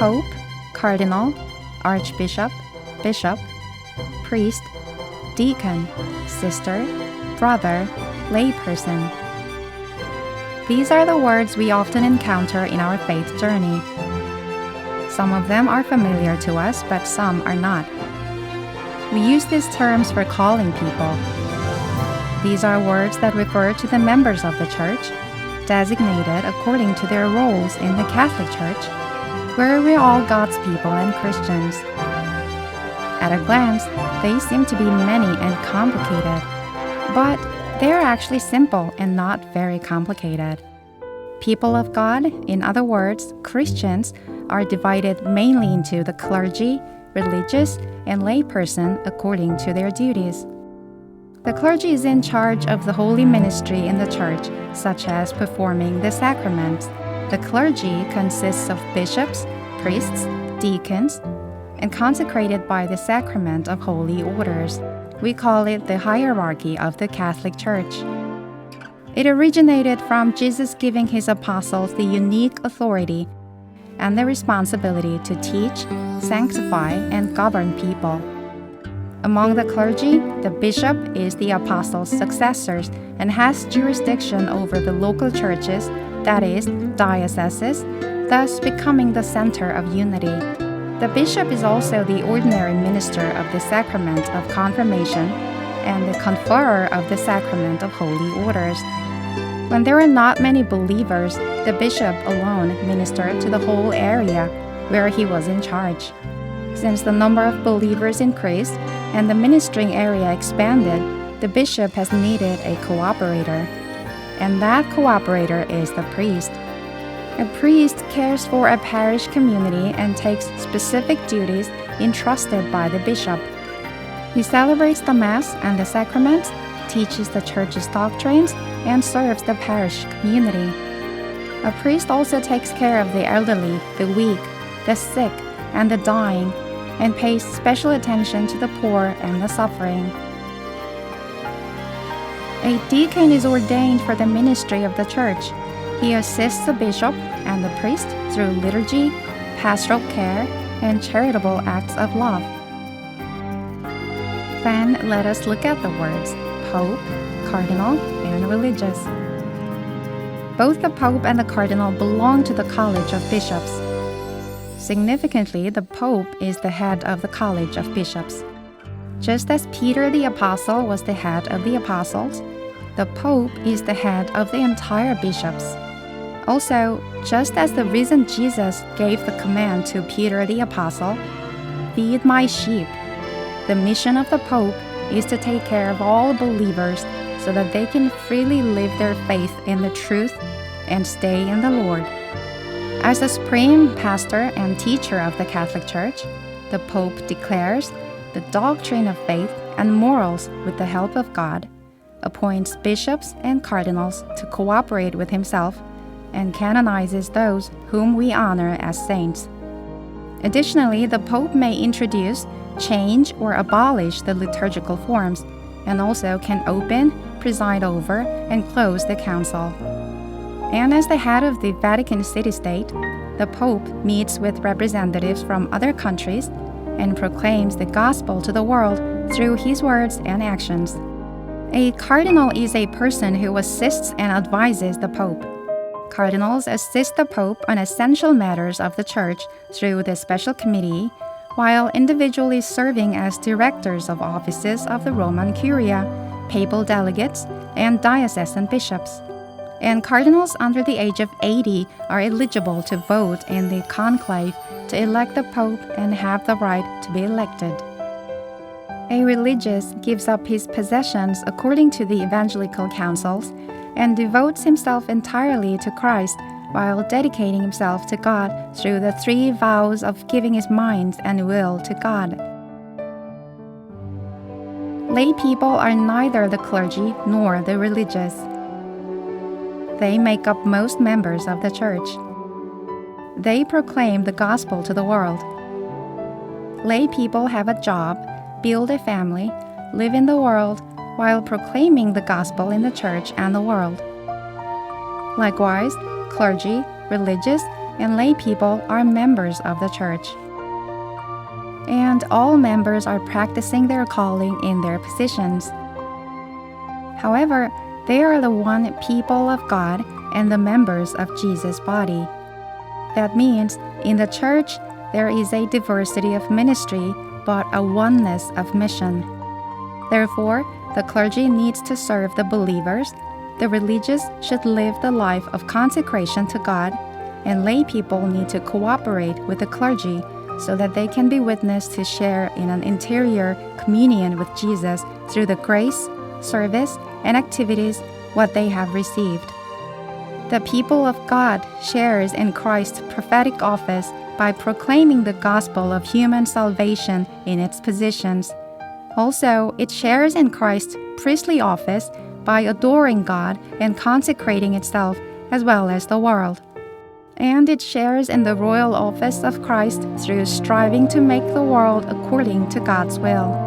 pope, cardinal, archbishop, bishop, priest, deacon, sister, brother, layperson. These are the words we often encounter in our faith journey. Some of them are familiar to us, but some are not. We use these terms for calling people. These are words that refer to the members of the Church, designated according to their roles in the Catholic Church, where we're all God's people and Christians. At a glance, they seem to be many and complicated, but they're actually simple and not very complicated. People of God, in other words, Christians, are divided mainly into the clergy, religious, and layperson according to their duties. The clergy is in charge of the holy ministry in the church, such as performing the sacraments. The clergy consists of bishops, priests, deacons, and consecrated by the sacrament of holy orders. We call it the hierarchy of the Catholic Church. It originated from Jesus giving his apostles the unique authority and the responsibility to teach, sanctify, and govern people. Among the clergy, the bishop is the apostles' successors and has jurisdiction over the local churches, that is, dioceses, thus becoming the center of unity. The bishop is also the ordinary minister of the sacrament of confirmation and the conferrer of the sacrament of holy orders. When there are not many believers, the bishop alone ministered to the whole area where he was in charge. Since the number of believers increased and the ministering area expanded, the bishop has needed a cooperator, and that cooperator is the priest. A priest cares for a parish community and takes specific duties entrusted by the bishop. He celebrates the Mass and the sacraments, teaches the church's doctrines, and serves the parish community. A priest also takes care of the elderly, the weak, the sick, and the dying, and pays special attention to the poor and the suffering. A deacon is ordained for the ministry of the church. He assists the bishop and the priest through liturgy, pastoral care, and charitable acts of love. Then let us look at the words Pope, Cardinal, and Religious. Both the Pope and the Cardinal belong to the College of Bishops. Significantly, the Pope is the head of the College of Bishops. Just as Peter the Apostle was the head of the apostles, the Pope is the head of the entire bishops. Also, just as the risen Jesus gave the command to Peter the Apostle, "Feed my sheep," the mission of the Pope is to take care of all believers so that they can freely live their faith in the truth and stay in the Lord. As the supreme pastor and teacher of the Catholic Church, the Pope declares the doctrine of faith and morals with the help of God, appoints bishops and cardinals to cooperate with himself, and canonizes those whom we honor as saints. Additionally, the Pope may introduce, change, or abolish the liturgical forms, and also can open, preside over, and close the council. And as the head of the Vatican City-State, the Pope meets with representatives from other countries and proclaims the gospel to the world through his words and actions. A cardinal is a person who assists and advises the Pope. Cardinals assist the Pope on essential matters of the Church through the special committee, while individually serving as directors of offices of the Roman Curia, papal delegates, and diocesan bishops. And cardinals under the age of 80 are eligible to vote in the conclave to elect the Pope and have the right to be elected. A religious gives up his possessions according to the evangelical councils and devotes himself entirely to Christ while dedicating himself to God through the 3 vows of giving his mind and will to God. Lay people are neither the clergy nor the religious. They make up most members of the Church. They proclaim the gospel to the world. Lay people have a job, build a family, live in the world, while proclaiming the gospel in the Church and the world. Likewise, clergy, religious, and lay people are members of the church. And all members are practicing their calling in their positions. However, they are the one people of God and the members of Jesus' body. That means, in the church, there is a diversity of ministry, but a oneness of mission. Therefore, the clergy needs to serve the believers, the religious should live the life of consecration to God, and lay people need to cooperate with the clergy so that they can be witness to share in an interior communion with Jesus through the grace, service, and activities what they have received. The people of God shares in Christ's prophetic office by proclaiming the gospel of human salvation in its positions. Also, it shares in Christ's priestly office by adoring God and consecrating itself as well as the world. And it shares in the royal office of Christ through striving to make the world according to God's will.